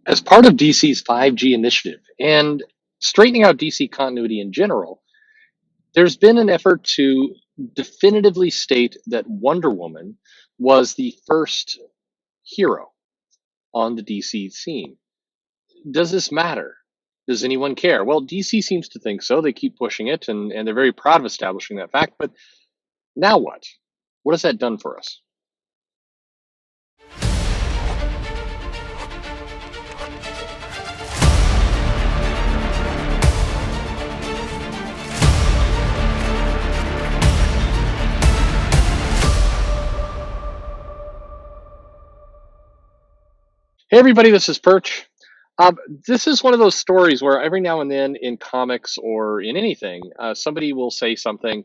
As part of DC's 5G initiative and straightening out DC continuity in general, there's been an effort to definitively state that Wonder Woman was the first hero on the DC scene. Does this matter? Does anyone care? Well, DC seems to think so. They keep pushing it, and they're very proud of establishing that fact. But now what? What has that done for us? Hey, everybody, this is Perch. Um, this is one of those stories where every now and then in comics or in anything, somebody will say something,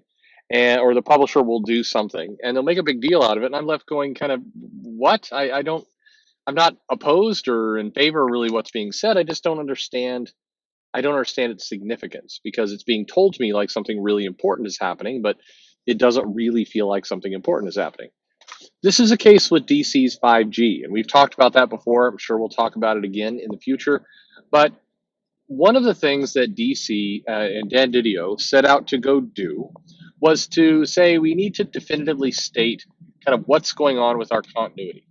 or the publisher will do something, and they'll make a big deal out of it. And I'm left going, kind of, what? I don't, I'm not opposed or in favor of really what's being said. I just don't understand. I don't understand its significance because it's being told to me like something really important is happening, but it doesn't really feel like something important is happening. This is a case with DC's 5G, and we've talked about that before. I'm sure we'll talk about it again in the future. But one of the things that DC and Dan DiDio set out to go do was to say we need to definitively state kind of what's going on with our continuity.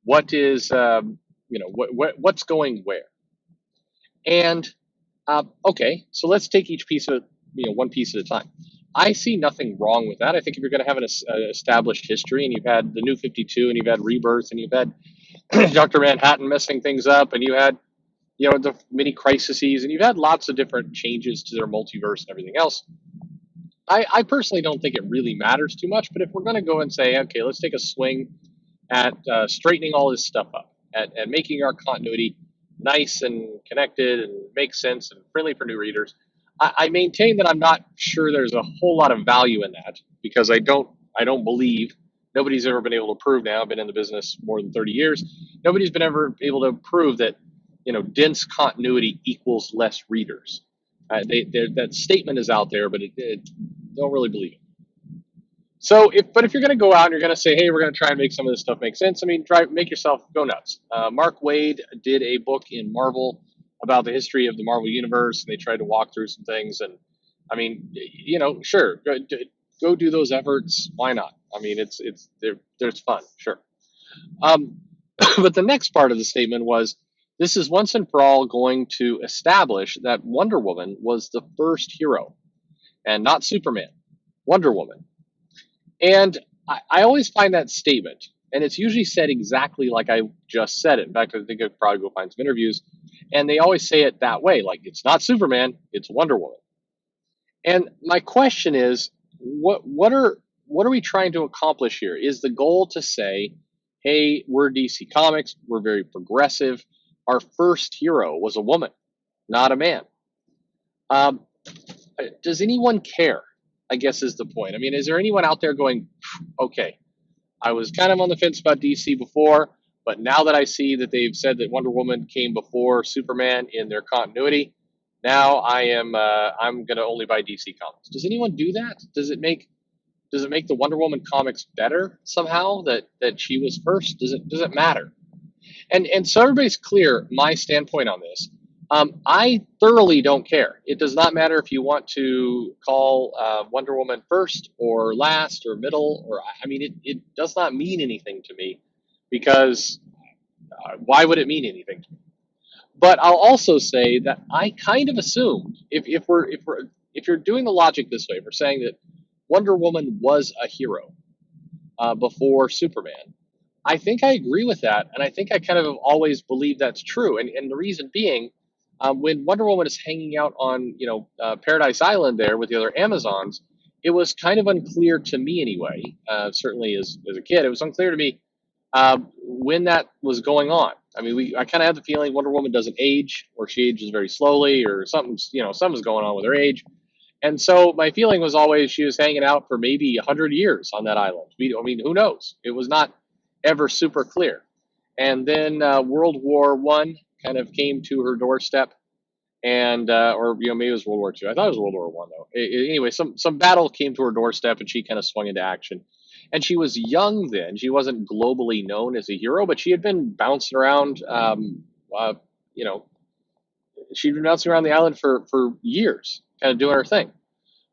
What is, what's going where? And okay, so let's take each piece of one piece at a time. I see nothing wrong with that. I think if you're going to have an established history, and you've had the New 52, and you've had Rebirth, and you've had Dr. Manhattan messing things up, and you had the mini crises, and you've had lots of different changes to their multiverse and everything else. I personally don't think it really matters too much. But if we're going to go and say, okay, let's take a swing at straightening all this stuff up, at making our continuity nice and connected and makes sense and friendly for new readers, I maintain that I'm not sure there's a whole lot of value in that because I don't believe nobody's ever been able to prove. Now I've been in the business more than 30 years. Nobody's been ever able to prove that dense continuity equals less readers. That statement is out there, but it don't really believe it. So, if you're going to go out and you're going to say, hey, we're going to try and make some of this stuff make sense, I mean, make yourself go nuts. Mark Waid did a book in Marvel about the history of the Marvel Universe, and they tried to walk through some things. And I mean, sure, go do those efforts. Why not? I mean, there's fun, sure. Um, but the next part of the statement was, this is once and for all going to establish that Wonder Woman was the first hero, and not Superman, Wonder Woman. And I always find that statement, and it's usually said exactly like I just said it. In fact, I think I'd probably go find some interviews, and they always say it that way, like it's not Superman, it's Wonder Woman. And my question is, what are we trying to accomplish here? Is the goal to say, hey, we're DC Comics, we're very progressive. Our first hero was a woman, not a man. Um, does anyone care? I guess is the point. I mean, is there anyone out there going, okay, I was kind of on the fence about DC before, but now that I see that they've said that Wonder Woman came before Superman in their continuity, now I'm gonna only buy DC comics. Does anyone do that? Does it make the Wonder Woman comics better somehow that she was first? Does it matter? And so everybody's clear my standpoint on this. I thoroughly don't care. It does not matter if you want to call Wonder Woman first or last or middle, or I mean, it does not mean anything to me because why would it mean anything to me? But I'll also say that I kind of assumed if you're doing the logic this way, if we're saying that Wonder Woman was a hero before Superman, I think I agree with that, and I think I kind of have always believed that's true. And the reason being, when Wonder Woman is hanging out on Paradise Island there with the other Amazons, it was kind of unclear to me anyway. Certainly as a kid, it was unclear to me when that was going on. I mean, I kind of had the feeling Wonder Woman doesn't age, or she ages very slowly, or something's going on with her age. And so my feeling was always she was hanging out for maybe 100 years on that island. I mean, who knows? It was not ever super clear. And then World War I kind of came to her doorstep, and or maybe it was World War II. I thought it was World War I though. Anyway, some battle came to her doorstep, and she kind of swung into action. And she was young then. She wasn't globally known as a hero, but she had been bouncing around, you know, she'd been bouncing around the island for years, kind of doing her thing.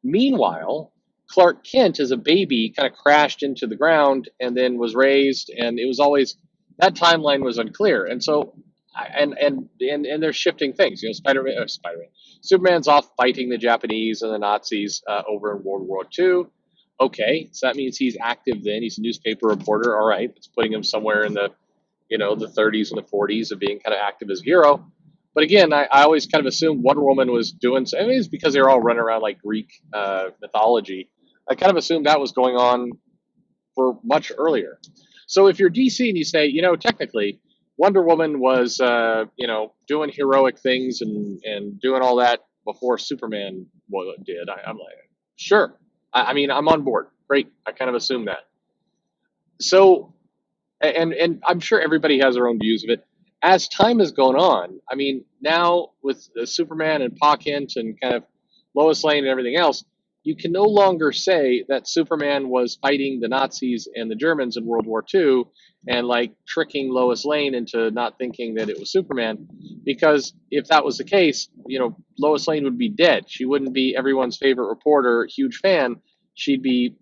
Meanwhile, Clark Kent as a baby kind of crashed into the ground and then was raised, and it was always that timeline was unclear. And so, and they're shifting things. Spider-Man, Superman's off fighting the Japanese and the Nazis over in World War II. Okay, so that means he's active then. He's a newspaper reporter. All right, it's putting him somewhere in the the 30s and the 40s of being kind of active as a hero. But again, I always kind of assumed Wonder Woman was doing so. I mean, it's because they were all running around like Greek mythology. I kind of assumed that was going on for much earlier. So if you're DC and you say, technically, Wonder Woman was, doing heroic things and doing all that before Superman did, I'm like, sure. I mean, I'm on board. Great. I kind of assumed that. So, and I'm sure everybody has their own views of it. As time has gone on, I mean, now with Superman and Pa Kent and kind of Lois Lane and everything else, you can no longer say that Superman was fighting the Nazis and the Germans in World War II and like tricking Lois Lane into not thinking that it was Superman, because if that was the case, Lois Lane would be dead. She wouldn't be everyone's favorite reporter, huge fan. She'd be,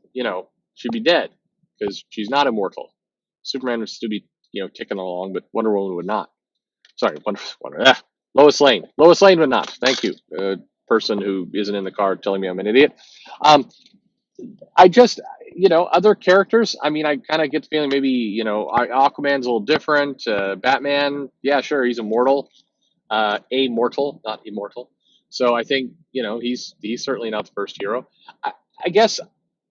she'd be dead because she's not immortal. Superman would still be, ticking along, but Wonder Woman would not. Sorry, Lois Lane. Lois Lane would not. Thank you, person who isn't in the car telling me I'm an idiot. I just, other characters. I mean, I kind of get the feeling maybe, Aquaman's a little different. Batman, yeah, sure, he's immortal, amortal, not immortal. So I think, he's certainly not the first hero. I guess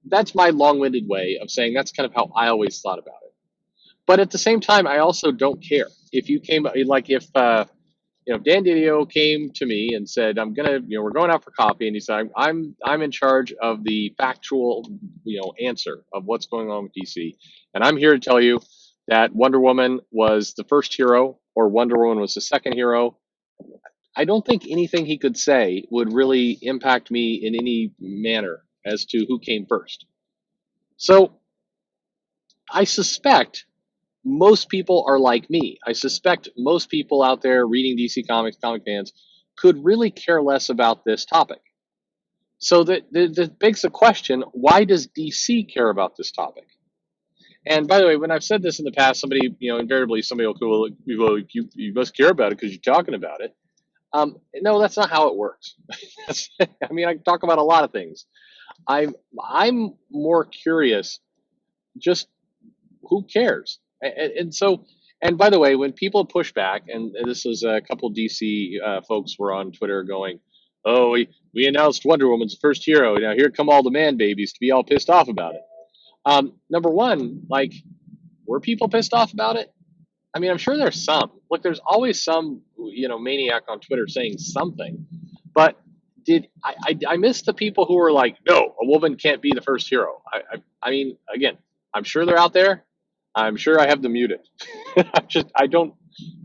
that's my long-winded way of saying that's kind of how I always thought about it. But at the same time, I also don't care if you came like if Dan DiDio came to me and said, "I'm gonna, we're going out for coffee," and he said, "I'm in charge of the factual, answer of what's going on with DC, and I'm here to tell you that Wonder Woman was the first hero or Wonder Woman was the second hero." I don't think anything he could say would really impact me in any manner as to who came first. So I suspect most people are like me. I suspect most people out there reading DC Comics, comic fans, could really care less about this topic. So that begs the question, why does DC care about this topic? And by the way, when I've said this in the past, somebody, invariably somebody will go, well, you must care about it because you're talking about it. No, that's not how it works. I mean, I talk about a lot of things. I'm more curious, just who cares? And so, and by the way, when people push back, and this was a couple DC folks were on Twitter going, "Oh, we announced Wonder Woman's the first hero. Now here come all the man babies to be all pissed off about it." Number one, like, were people pissed off about it? I mean, I'm sure there's some. Look, there's always some, maniac on Twitter saying something. But I miss the people who were like, "No, a woman can't be the first hero." I mean, again, I'm sure they're out there. I'm sure I have them muted. I don't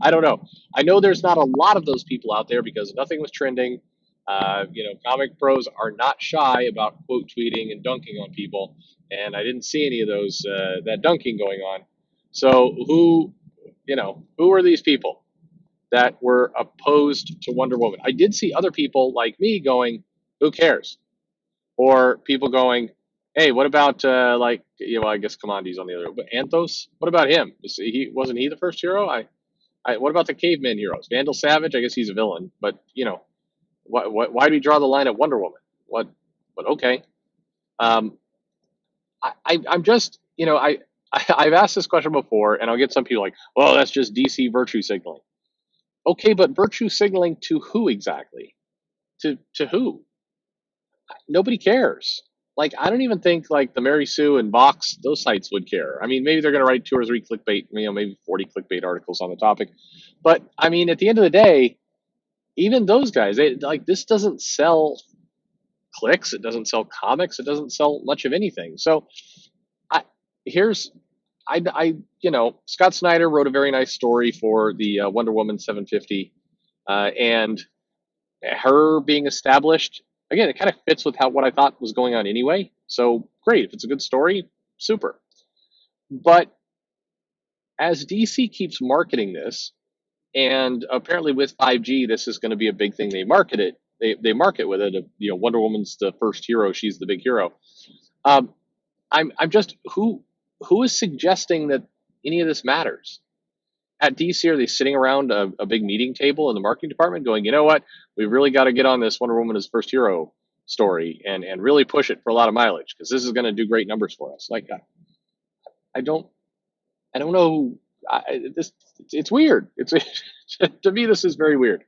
know. I know there's not a lot of those people out there because nothing was trending. Comic pros are not shy about quote tweeting and dunking on people, and I didn't see any of those that dunking going on. So who are these people that were opposed to Wonder Woman? I did see other people like me going, "Who cares?" Or people going, "Hey, what about I guess Commandi's on the other, but Anthos, what about him? Wasn't he the first hero? What about the caveman heroes? Vandal Savage, I guess he's a villain, but why do we draw the line at Wonder Woman? What? But okay. I'm just, I've asked this question before, and I'll get some people like, "Well, that's just DC virtue signaling." Okay, but virtue signaling to who exactly? To who? Nobody cares. Like, I don't even think like the Mary Sue and Vox, those sites would care. I mean, maybe they're going to write 2 or 3 clickbait, maybe 40 clickbait articles on the topic. But I mean, at the end of the day, even those guys, this doesn't sell clicks. It doesn't sell comics. It doesn't sell much of anything. So Scott Snyder wrote a very nice story for the Wonder Woman 750, and her being established, again, it kind of fits with what I thought was going on anyway. So great. If it's a good story, super. But as DC keeps marketing this, And apparently, with 5G, this is going to be a big thing. They market it. They market with it. Wonder Woman's the first hero. She's the big hero. Um, I'm just who is suggesting that any of this matters? At DC, are they sitting around a big meeting table in the marketing department going, you know what, we really got to get on this Wonder Woman as first hero story and really push it for a lot of mileage because this is going to do great numbers for us. Like, I don't I don't know. This it's weird. It's to me this is very weird.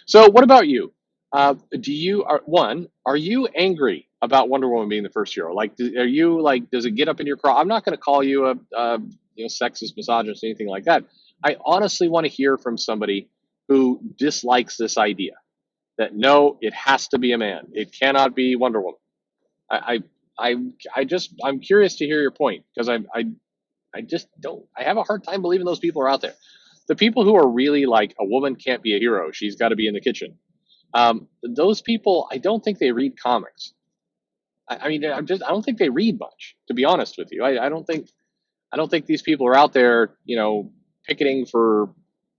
So what about you? Do you are one? Are you angry about Wonder Woman being the first hero? Like, are you like? Does it get up in your craw? I'm not going to call you a sexist, misogynist, anything like that. I honestly want to hear from somebody who dislikes this idea that no, it has to be a man. It cannot be Wonder Woman. I I'm curious to hear your point because I just don't. I have a hard time believing those people are out there. The people who are really like a woman can't be a hero. She's got to be in the kitchen. Those people, I don't think they read comics. I mean, I don't think they read much. To be honest with you, I don't think these people are out there, picketing for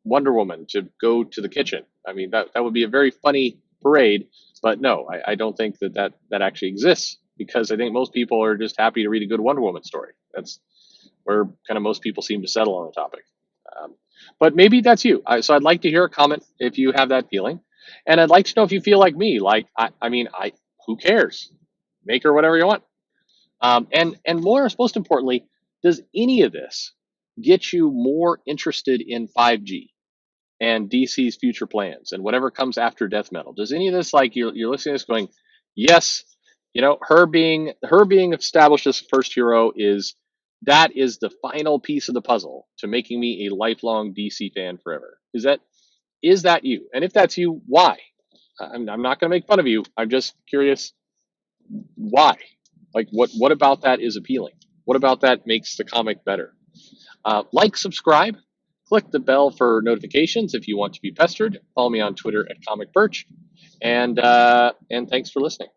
Wonder Woman to go to the kitchen. I mean, that would be a very funny parade, but no, I don't think that actually exists because I think most people are just happy to read a good Wonder Woman story. That's where kind of most people seem to settle on the topic. Um, but maybe that's you. So I'd like to hear a comment if you have that feeling, and I'd like to know if you feel like me. Like I mean, who cares? Make her whatever you want. And most importantly, does any of this get you more interested in 5G and DC's future plans and whatever comes after death metal? Does any of this like you're listening to this going, yes, her being established as first hero is the final piece of the puzzle to making me a lifelong DC fan forever. Is that you? And if that's you, why? I'm not going to make fun of you. I'm just curious why. Like what about that is appealing? What about that makes the comic better? Like, subscribe, click the bell for notifications if you want to be pestered. Follow me on Twitter at Comic Perch, and thanks for listening.